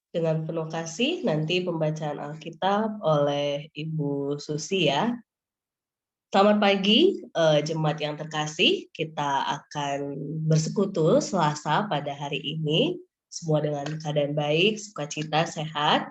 Dengan penuh kasih nanti pembacaan Alkitab oleh Ibu Susi ya. Selamat pagi, jemaat yang terkasih. Kita akan bersekutu Selasa pada hari ini. Semua dengan keadaan baik, sukacita, sehat.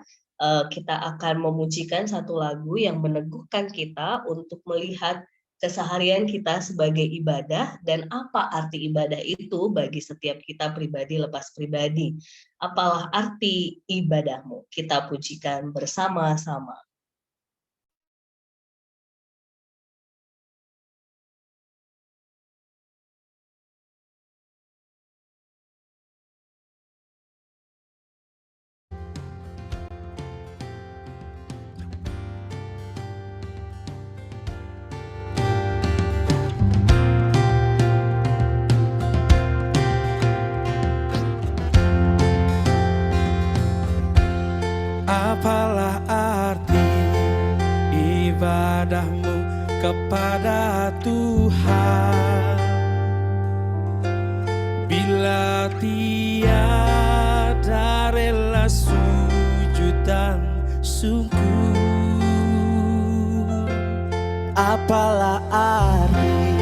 Kita akan memujikan satu lagu yang meneguhkan kita untuk melihat keseharian kita sebagai ibadah dan apa arti ibadah itu bagi setiap kita pribadi lepas pribadi. Apalah arti ibadahmu? Kita pujikan bersama-sama. Apalah arti ibadahmu kepada Tuhan bila tiada rela sujud dan syukur? Apalah arti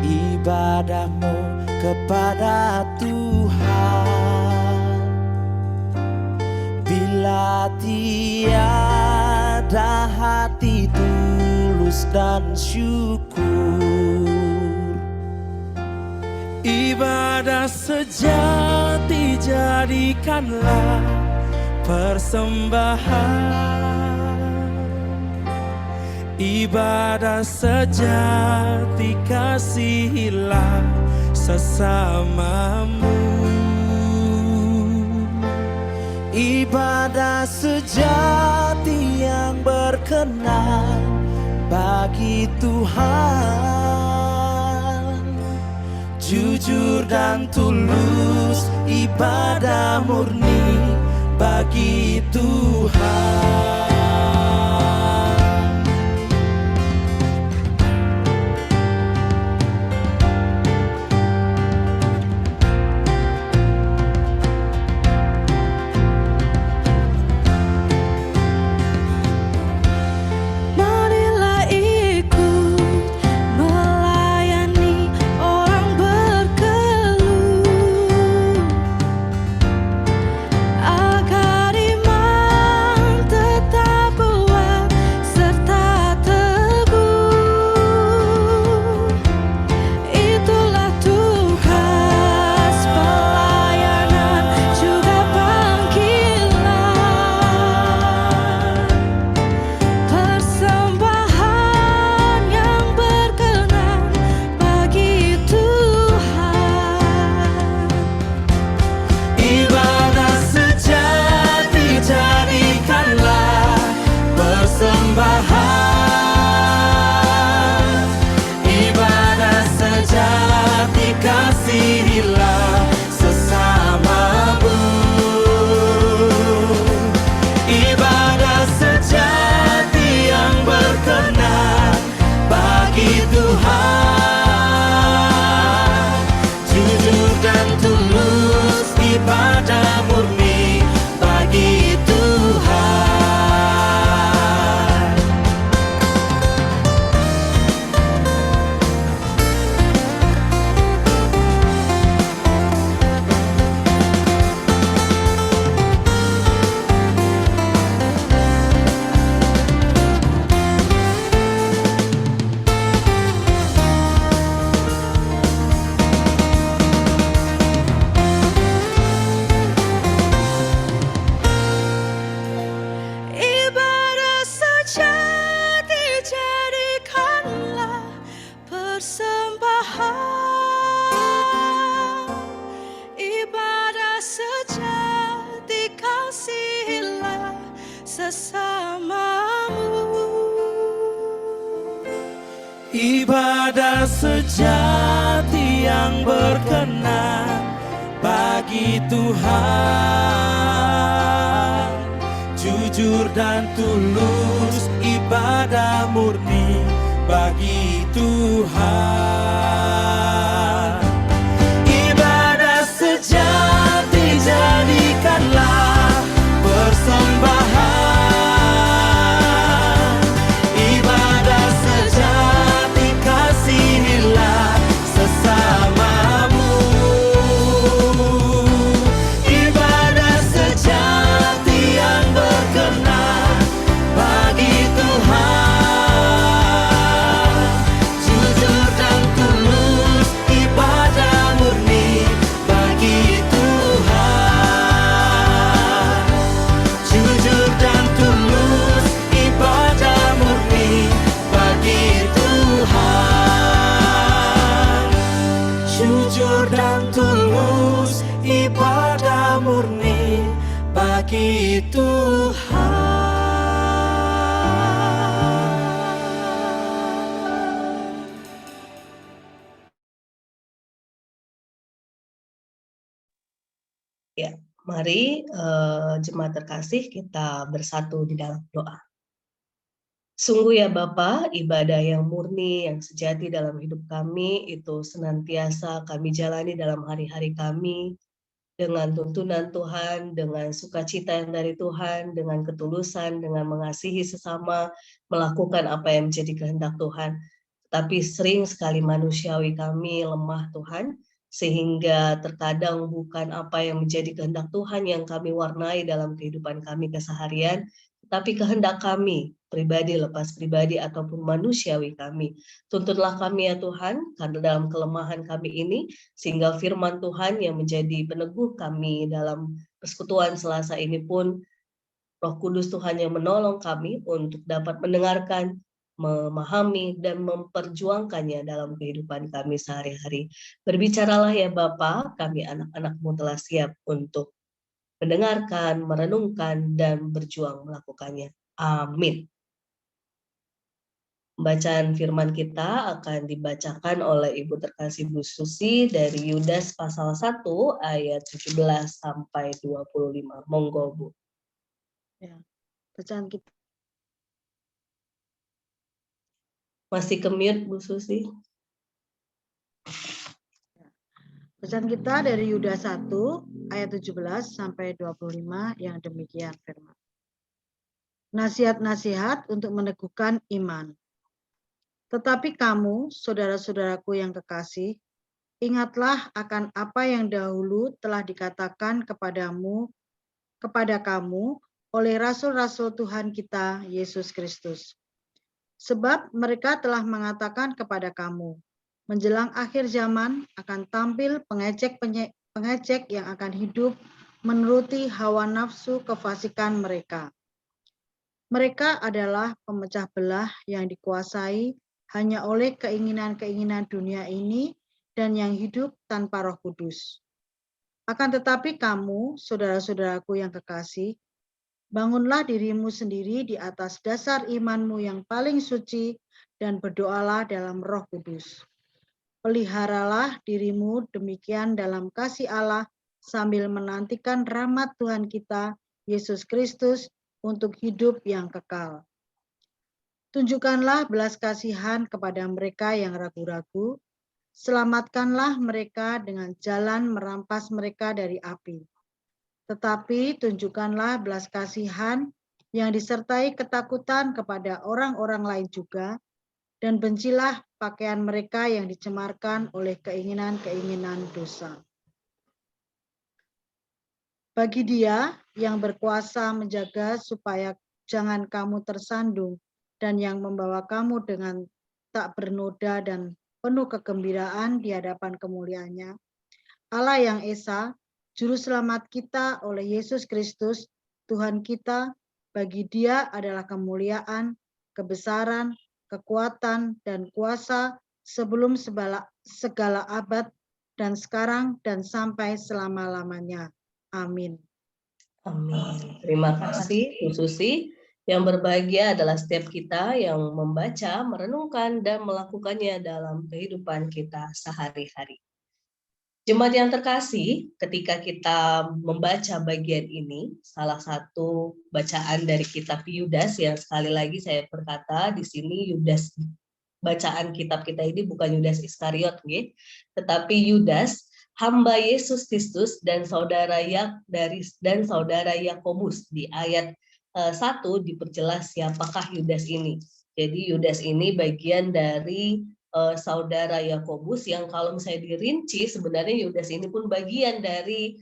ibadahmu kepada Tuhan bila tiada hati tulus dan syukur? Ibadah sejati jadikanlah persembahan. Ibadah sejati kasihilah sesamamu. Ibadah sejati yang berkenan bagi Tuhan, jujur dan tulus, ibadah murni bagi Tuhan. Ibadah sejati yang berkenan bagi Tuhan, jujur dan tulus, ibadah murni bagi Tuhan. Ibadah sejati jadikanlah murni bagi Tuhan. Ya, mari jemaat terkasih kita bersatu di dalam doa. Sungguh ya Bapa, ibadah yang murni, yang sejati dalam hidup kami itu senantiasa kami jalani dalam hari-hari kami dengan tuntunan Tuhan, dengan sukacita yang dari Tuhan, dengan ketulusan, dengan mengasihi sesama, melakukan apa yang menjadi kehendak Tuhan. Tapi sering sekali manusiawi kami lemah Tuhan, sehingga terkadang bukan apa yang menjadi kehendak Tuhan yang kami warnai dalam kehidupan kami keseharian, tapi kehendak kami, pribadi lepas pribadi ataupun manusiawi kami. Tuntunlah kami ya Tuhan, karena dalam kelemahan kami ini, sehingga firman Tuhan yang menjadi peneguh kami dalam persekutuan Selasa ini pun, Roh Kudus Tuhan yang menolong kami untuk dapat mendengarkan, memahami, dan memperjuangkannya dalam kehidupan kami sehari-hari. Berbicaralah ya Bapa, kami anak-anak-Mu telah siap untuk mendengarkan, merenungkan, dan berjuang melakukannya. Amin. Bacaan firman kita akan dibacakan oleh Ibu Terkasih Bu Susi dari Yudas pasal 1 ayat 17 sampai 25. Monggo Bu. Ya, bacaan kita Masih ke-mute Bu Susi. Bacaan kita dari Yudas 1 ayat 17 sampai 25 yang demikian firman. Nasihat-nasihat untuk meneguhkan iman. Tetapi kamu, saudara-saudaraku yang kekasih, ingatlah akan apa yang dahulu telah dikatakan kepada kamu oleh rasul-rasul Tuhan kita Yesus Kristus. Sebab mereka telah mengatakan kepada kamu, menjelang akhir zaman akan tampil pengecek yang akan hidup menuruti hawa nafsu kefasikan mereka. Mereka adalah pemecah belah yang dikuasai hanya oleh keinginan-keinginan dunia ini dan yang hidup tanpa Roh Kudus. Akan tetapi kamu, saudara-saudaraku yang kekasih, bangunlah dirimu sendiri di atas dasar imanmu yang paling suci dan berdoalah dalam Roh Kudus. Peliharalah dirimu demikian dalam kasih Allah sambil menantikan rahmat Tuhan kita, Yesus Kristus, untuk hidup yang kekal. Tunjukkanlah belas kasihan kepada mereka yang ragu-ragu, selamatkanlah mereka dengan jalan merampas mereka dari api. Tetapi tunjukkanlah belas kasihan yang disertai ketakutan kepada orang-orang lain juga, dan bencilah pakaian mereka yang dicemarkan oleh keinginan-keinginan dosa. Bagi Dia yang berkuasa menjaga supaya jangan kamu tersandung dan yang membawa kamu dengan tak bernoda dan penuh kegembiraan di hadapan kemuliaannya, Allah yang Esa, Juru Selamat kita oleh Yesus Kristus, Tuhan kita, bagi Dia adalah kemuliaan, kebesaran, kekuatan, dan kuasa sebelum segala abad dan sekarang dan sampai selama-lamanya. Amin. Amin. Terima kasih Bu Susi. Yang berbahagia adalah setiap kita yang membaca, merenungkan, dan melakukannya dalam kehidupan kita sehari-hari. Jemaat yang terkasih, ketika kita membaca bagian ini, salah satu bacaan dari kitab Yudas yang sekali lagi saya berkata di sini Yudas, bacaan kitab kita ini bukan Yudas Iskariot, tetapi Yudas, hamba Yesus Kristus dan saudara Yakobus. Di ayat 1 diperjelas siapakah Yudas ini. Jadi Yudas ini bagian dari saudara Yakobus yang kalau misalnya dirinci sebenarnya Yudas ini pun bagian dari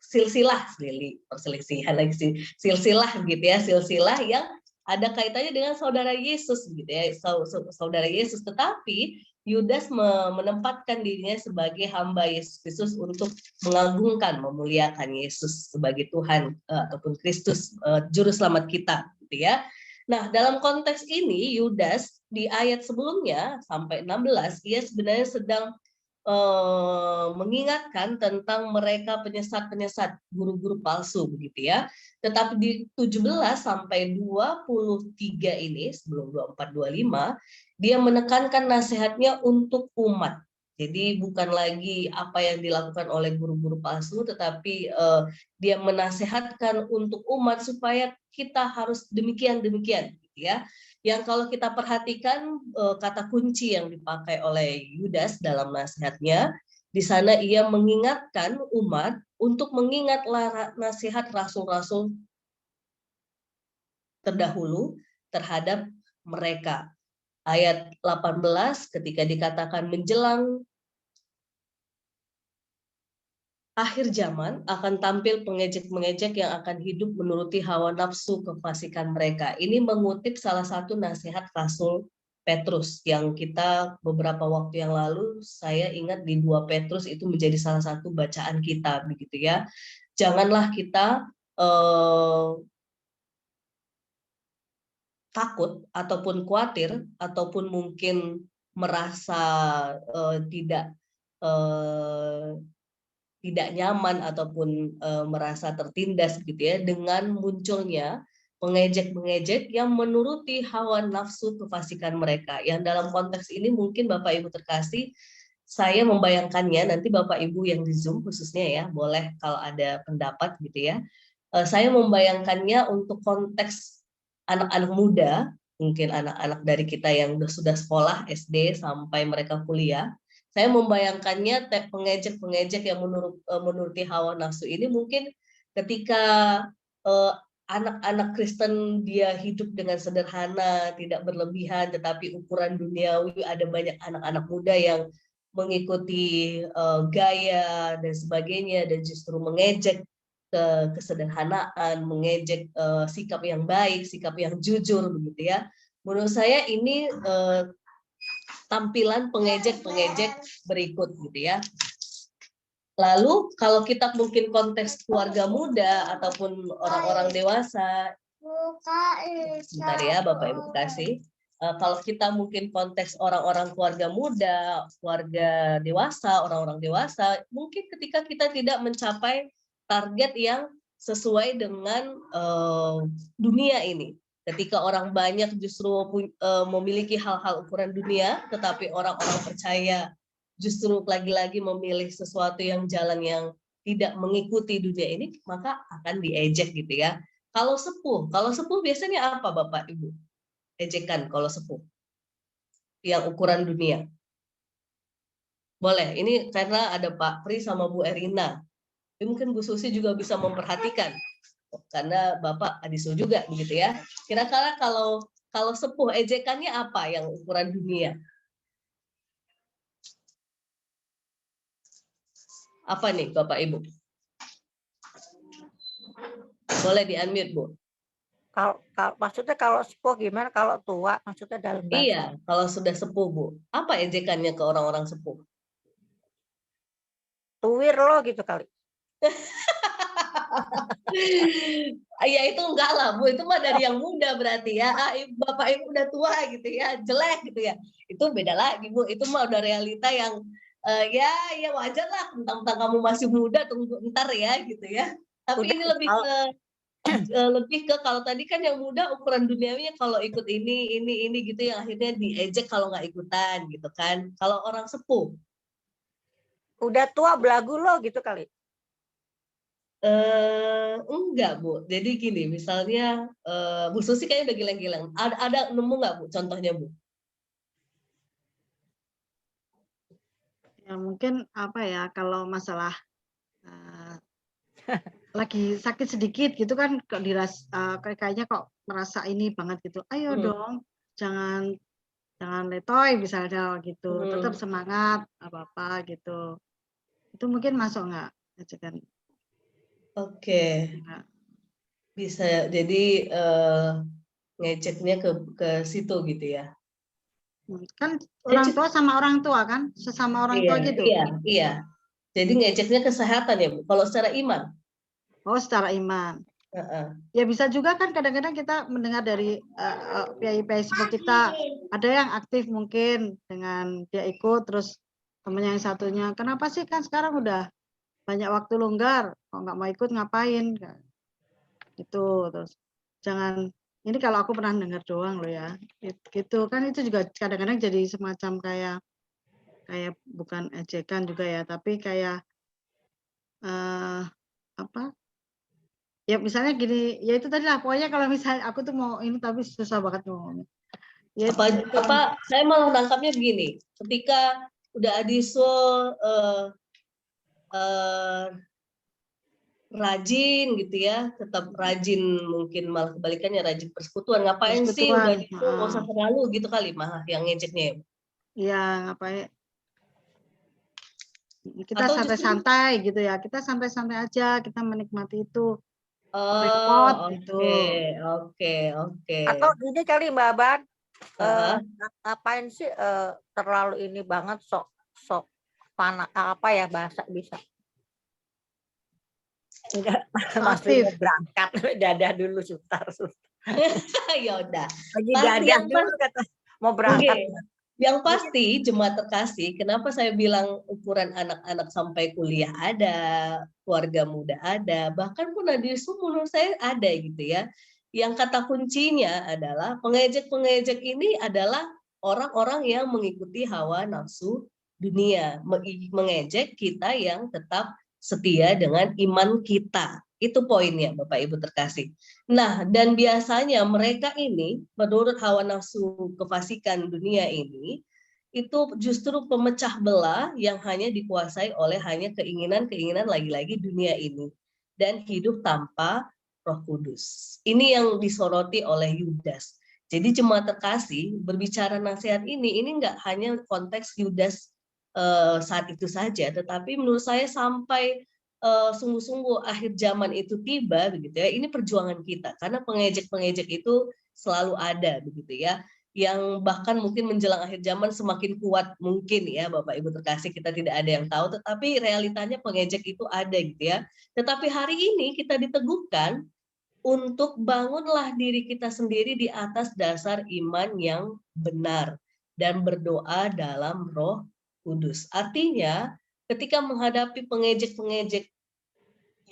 silsilah gitu ya, silsilah yang ada kaitannya dengan saudara Yesus gitu ya, saudara Yesus. Tetapi Yudas menempatkan dirinya sebagai hamba Yesus Kristus untuk mengagungkan, memuliakan Yesus sebagai Tuhan ataupun Kristus juru selamat kita gitu ya. Nah, dalam konteks ini Yudas di ayat sebelumnya sampai 16 ia sebenarnya sedang mengingatkan tentang mereka penyesat-penyesat, guru-guru palsu begitu ya. Tetapi di 17 sampai 23 ini, sebelum 24 25, dia menekankan nasihatnya untuk umat. Jadi bukan lagi apa yang dilakukan oleh guru-guru palsu, tetapi dia menasehatkan untuk umat supaya kita harus demikian-demikian gitu ya. Yang kalau kita perhatikan kata kunci yang dipakai oleh Yudas dalam nasihatnya, di sana ia mengingatkan umat untuk mengingat nasihat rasul-rasul terdahulu terhadap mereka. Ayat 18 ketika dikatakan menjelang akhir zaman akan tampil pengejek-pengejek yang akan hidup menuruti hawa nafsu kefasikan mereka. Ini mengutip salah satu nasihat Rasul Petrus yang kita beberapa waktu yang lalu saya ingat di 2 Petrus itu menjadi salah satu bacaan kita begitu ya. Janganlah kita takut ataupun khawatir ataupun mungkin merasa tidak nyaman ataupun merasa tertindas gitu ya dengan munculnya pengejek-pengejek yang menuruti hawa nafsu kefasikan mereka. Yang dalam konteks ini mungkin Bapak Ibu terkasih, saya membayangkannya nanti Bapak Ibu yang di Zoom khususnya ya, boleh kalau ada pendapat gitu ya. Saya membayangkannya untuk konteks anak-anak muda, mungkin anak-anak dari kita yang sudah sekolah SD sampai mereka kuliah. Saya membayangkannya pengejek-pengejek yang menuruti hawa nafsu ini mungkin ketika anak-anak Kristen dia hidup dengan sederhana, tidak berlebihan, tetapi ukuran duniawi, ada banyak anak-anak muda yang mengikuti gaya dan sebagainya dan justru mengejek kesederhanaan, mengejek sikap yang baik, sikap yang jujur begitu ya. Menurut saya ini tampilan pengejek-pengejek berikut gitu ya. Lalu kalau kita mungkin konteks keluarga muda ataupun orang-orang dewasa, sebentar ya Bapak Ibu kasih. Kalau kita mungkin konteks orang-orang keluarga muda, keluarga dewasa, orang-orang dewasa, mungkin ketika kita tidak mencapai target yang sesuai dengan dunia ini. Ketika orang banyak justru memiliki hal-hal ukuran dunia, tetapi orang-orang percaya justru lagi-lagi memilih sesuatu yang jalan yang tidak mengikuti dunia ini, maka akan diejek gitu ya. Kalau sepuh biasanya apa Bapak Ibu? Ejekan kalau sepuh yang ukuran dunia. Boleh, ini karena ada Pak Pri sama Bu Erina. Mungkin Bu Susi juga bisa memperhatikan karena Bapak Adisu juga begitu ya. Kira-kira kalau sepuh ejekannya apa yang ukuran dunia? Apa nih Bapak Ibu? Boleh di-unmute Bu. Kalau maksudnya kalau sepuh gimana? Kalau tua maksudnya dalam bahasa? Iya, kalau sudah sepuh Bu. Apa ejekannya ke orang-orang sepuh? Tuwir lo gitu kali. Ya itu enggak lah Bu, itu mah dari yang muda berarti ya. Bapak Ibu udah tua gitu ya, jelek gitu ya. Itu beda lagi Bu, itu mah udah realita yang ya wajar lah, tentang kamu masih muda, tunggu ntar ya gitu ya. Tapi Udah, ini lebih ke kalau tadi kan yang muda ukuran duniawinya kalau ikut ini gitu yang akhirnya diejek kalau nggak ikutan gitu kan. Kalau orang sepuh udah tua belagu lo gitu kali. Enggak Bu. Jadi gini, misalnya Bu Susi kayaknya udah gileng-gileng. Ada nemu nggak Bu contohnya Bu? Ya mungkin apa ya, kalau masalah lagi sakit sedikit gitu kan, kayaknya kok merasa ini banget gitu. Ayo dong, jangan letoy misalnya gitu. Tetap semangat apa-apa gitu. Itu mungkin masuk nggak ejekan? Oke. Bisa jadi ngeceknya ke situ gitu ya. Kan orang tua sama orang tua kan, sesama orang tua gitu. Iya. Jadi ngeceknya kesehatan ya Bu. Kalau secara iman? Oh, secara iman. Ya bisa juga kan kadang-kadang kita mendengar dari PI seperti kita, ada yang aktif mungkin dengan dia ikut terus Temen yang satunya, kenapa sih kan sekarang udah banyak waktu longgar, kok nggak mau ikut ngapain? Gitu. Terus jangan, ini kalau aku pernah dengar doang loh ya. Gitu kan itu juga kadang-kadang jadi semacam kayak bukan ejekan juga ya, tapi kayak apa? Ya misalnya gini, ya itu tadi lah pokoknya kalau misalnya aku tuh mau ini tapi susah banget ngomongnya. Ya, Saya malah nangkapnya begini, ketika udah additional rajin gitu ya, tetap rajin, mungkin malah kebalikannya rajin persekutuan, ngapain sih udah persekutuan, itu nggak usah terlalu gitu kali malah yang ngejeknya. Iya, ngapain? Kita Atau justru santai-santai gitu ya, kita santai-santai aja, kita menikmati itu. Repot gitu. Oke. Atau ini kali Mbak Ban, Heeh. ngapain sih terlalu ini banget sok panas apa ya bahasa bisa? Enggak, maksudnya Aktif. berangkat dadah dulu sebentar. Ya udah. Lagi Pasti dadah yang dulu kata mau berangkat. Oke. Yang pasti jemaat terkasih, kenapa saya bilang ukuran anak-anak sampai kuliah ada, keluarga muda ada, bahkan pun Nadisu menurut saya ada gitu ya. Yang kata kuncinya adalah pengejek-pengejek ini adalah orang-orang yang mengikuti hawa nafsu dunia, mengejek kita yang tetap setia dengan iman kita. Itu poinnya Bapak Ibu terkasih. Nah, dan biasanya mereka ini menurut hawa nafsu kefasikan dunia ini itu justru pemecah belah yang hanya dikuasai oleh hanya keinginan-keinginan lagi-lagi dunia ini dan hidup tanpa Roh Kudus. Ini yang disoroti oleh Yudas. Jadi jemaat terkasih berbicara nasihat ini enggak hanya konteks Yudas saat itu saja, tetapi menurut saya sampai sungguh-sungguh akhir zaman itu tiba begitu ya, ini perjuangan kita karena pengejek-pengejek itu selalu ada begitu ya, yang bahkan mungkin menjelang akhir zaman semakin kuat mungkin ya Bapak Ibu terkasih, kita tidak ada yang tahu, tetapi realitanya pengejek itu ada gitu ya. Tetapi hari ini kita diteguhkan untuk bangunlah diri kita sendiri di atas dasar iman yang benar dan berdoa dalam Roh Kudus. Artinya ketika menghadapi pengejek-pengejek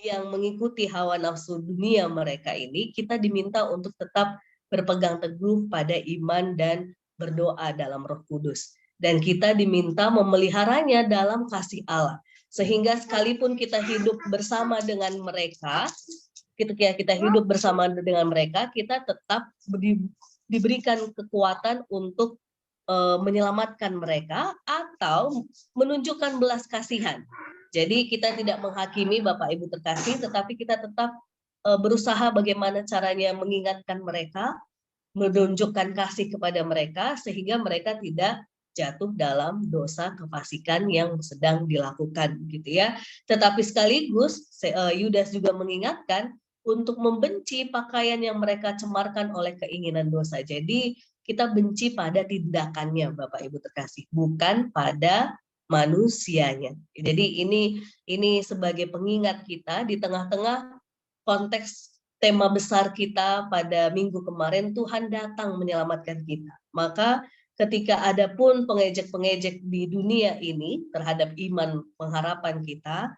yang mengikuti hawa nafsu dunia mereka ini, kita diminta untuk tetap berpegang teguh pada iman dan berdoa dalam Roh Kudus. Dan kita diminta memeliharanya dalam kasih Allah. Sehingga sekalipun kita hidup bersama dengan mereka, ketika kita hidup bersama dengan mereka, kita tetap diberikan kekuatan untuk menyelamatkan mereka atau menunjukkan belas kasihan. Jadi kita tidak menghakimi Bapak Ibu terkasih, tetapi kita tetap berusaha bagaimana caranya mengingatkan mereka, menunjukkan kasih kepada mereka sehingga mereka tidak jatuh dalam dosa kefasikan yang sedang dilakukan gitu ya. Tetapi sekaligus Yudas juga mengingatkan untuk membenci pakaian yang mereka cemarkan oleh keinginan dosa. Jadi kita benci pada tindakannya Bapak Ibu terkasih, bukan pada manusianya. Jadi ini sebagai pengingat kita di tengah-tengah konteks tema besar kita pada minggu kemarin, Tuhan datang menyelamatkan kita. Maka ketika ada pun pengejek-pengejek di dunia ini terhadap iman pengharapan kita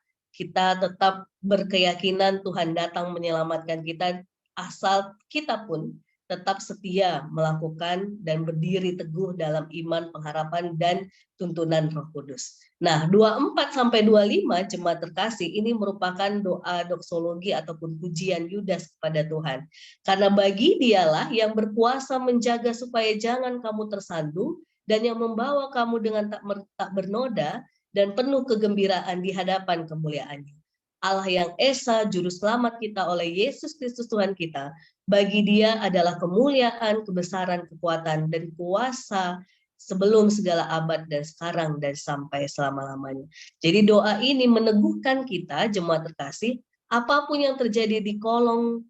tetap berkeyakinan Tuhan datang menyelamatkan kita, asal kita pun tetap setia melakukan dan berdiri teguh dalam iman, pengharapan, dan tuntunan Roh Kudus. Nah, 24-25 jemaat terkasih ini merupakan doa doksologi ataupun pujian Yudas kepada Tuhan. Karena bagi dialah yang berkuasa menjaga supaya jangan kamu tersandung dan yang membawa kamu dengan tak bernoda dan penuh kegembiraan di hadapan kemuliaannya. Allah yang Esa, Juru Selamat kita oleh Yesus Kristus Tuhan kita, bagi dia adalah kemuliaan, kebesaran, kekuatan, dan kuasa sebelum segala abad dan sekarang dan sampai selama-lamanya. Jadi doa ini meneguhkan kita, jemaat terkasih, apapun yang terjadi di kolong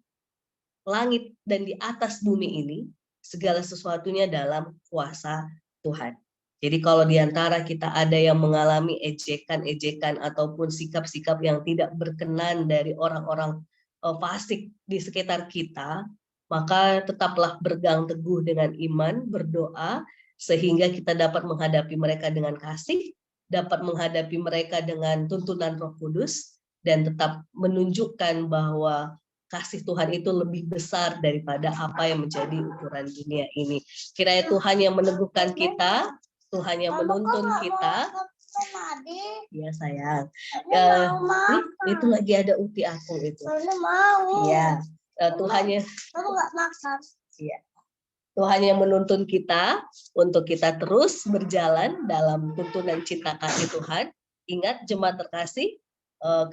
langit dan di atas bumi ini, segala sesuatunya dalam kuasa Tuhan. Jadi kalau di antara kita ada yang mengalami ejekan-ejekan ataupun sikap-sikap yang tidak berkenan dari orang-orang fasik di sekitar kita, maka tetaplah berpegang teguh dengan iman, berdoa, sehingga kita dapat menghadapi mereka dengan kasih dapat menghadapi mereka dengan tuntunan Roh Kudus dan tetap menunjukkan bahwa kasih Tuhan itu lebih besar daripada apa yang menjadi ukuran dunia ini. Kiranya Tuhan yang meneguhkan kita, Tuhan yang menuntun kita. Ya sayang. Itu lagi ada uti aku itu. Ya, Tuhan yang ya. Tuhan yang menuntun kita untuk kita terus berjalan dalam tuntunan cinta kasih Tuhan. Ingat jemaat terkasih,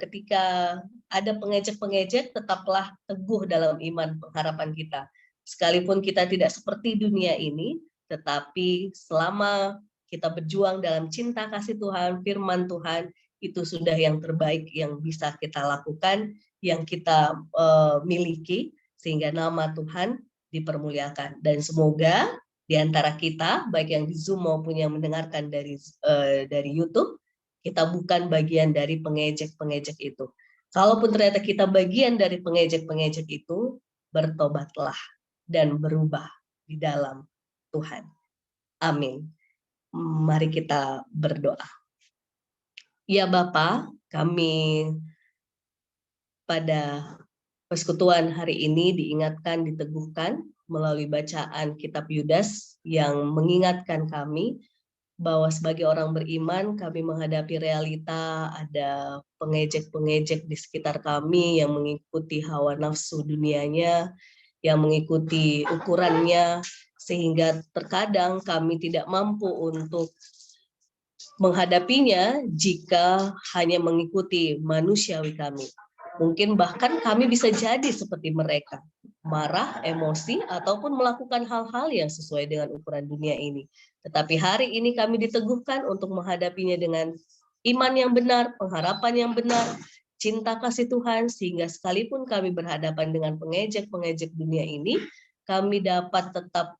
ketika ada pengejek-pengejek, tetaplah teguh dalam iman pengharapan kita. Sekalipun kita tidak seperti dunia ini, tetapi selama kita berjuang dalam cinta kasih Tuhan, firman Tuhan, itu sudah yang terbaik yang bisa kita lakukan, yang kita miliki, sehingga nama Tuhan dipermuliakan. Dan semoga di antara kita, baik yang di Zoom maupun yang mendengarkan dari YouTube, kita bukan bagian dari pengejek-pengejek itu. Kalaupun ternyata kita bagian dari pengejek-pengejek itu, bertobatlah dan berubah di dalam Tuhan. Amin. Mari kita berdoa. Ya Bapa, kami pada persekutuan hari ini diingatkan, diteguhkan melalui bacaan kitab Yudas yang mengingatkan kami bahwa sebagai orang beriman kami menghadapi realita ada pengejek-pengejek di sekitar kami yang mengikuti hawa nafsu dunianya, yang mengikuti ukurannya, sehingga terkadang kami tidak mampu untuk menghadapinya jika hanya mengikuti manusiawi kami. Mungkin bahkan kami bisa jadi seperti mereka, marah, emosi, ataupun melakukan hal-hal yang sesuai dengan ukuran dunia ini. Tetapi hari ini kami diteguhkan untuk menghadapinya dengan iman yang benar, pengharapan yang benar, cinta kasih Tuhan, sehingga sekalipun kami berhadapan dengan pengejek-pengejek dunia ini, kami dapat tetap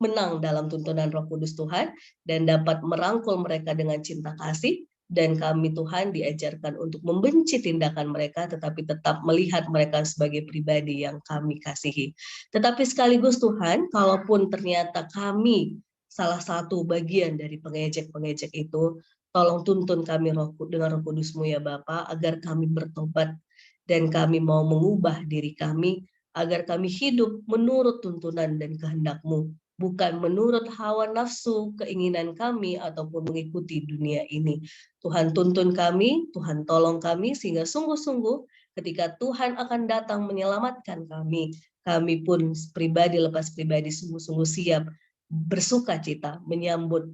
menang dalam tuntunan Roh Kudus Tuhan dan dapat merangkul mereka dengan cinta kasih. Dan kami Tuhan diajarkan untuk membenci tindakan mereka, tetapi tetap melihat mereka sebagai pribadi yang kami kasihi. Tetapi sekaligus Tuhan, kalaupun ternyata kami salah satu bagian dari pengejek-pengejek itu, tolong tuntun kami dengan Roh Kudus-Mu ya Bapa, agar kami bertobat dan kami mau mengubah diri kami, agar kami hidup menurut tuntunan dan kehendak-Mu, bukan menurut hawa nafsu, keinginan kami, ataupun mengikuti dunia ini. Tuhan tuntun kami, Tuhan tolong kami, sehingga sungguh-sungguh ketika Tuhan akan datang menyelamatkan kami, kami pun pribadi lepas pribadi sungguh-sungguh siap bersuka cita menyambut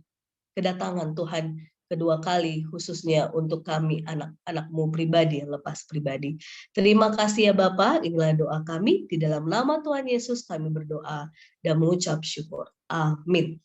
kedatangan Tuhan kedua kali, khususnya untuk kami anak-anak-Mu pribadi lepas pribadi. Terima kasih ya Bapa, inilah doa kami, di dalam nama Tuhan Yesus kami berdoa dan mengucap syukur. Amin.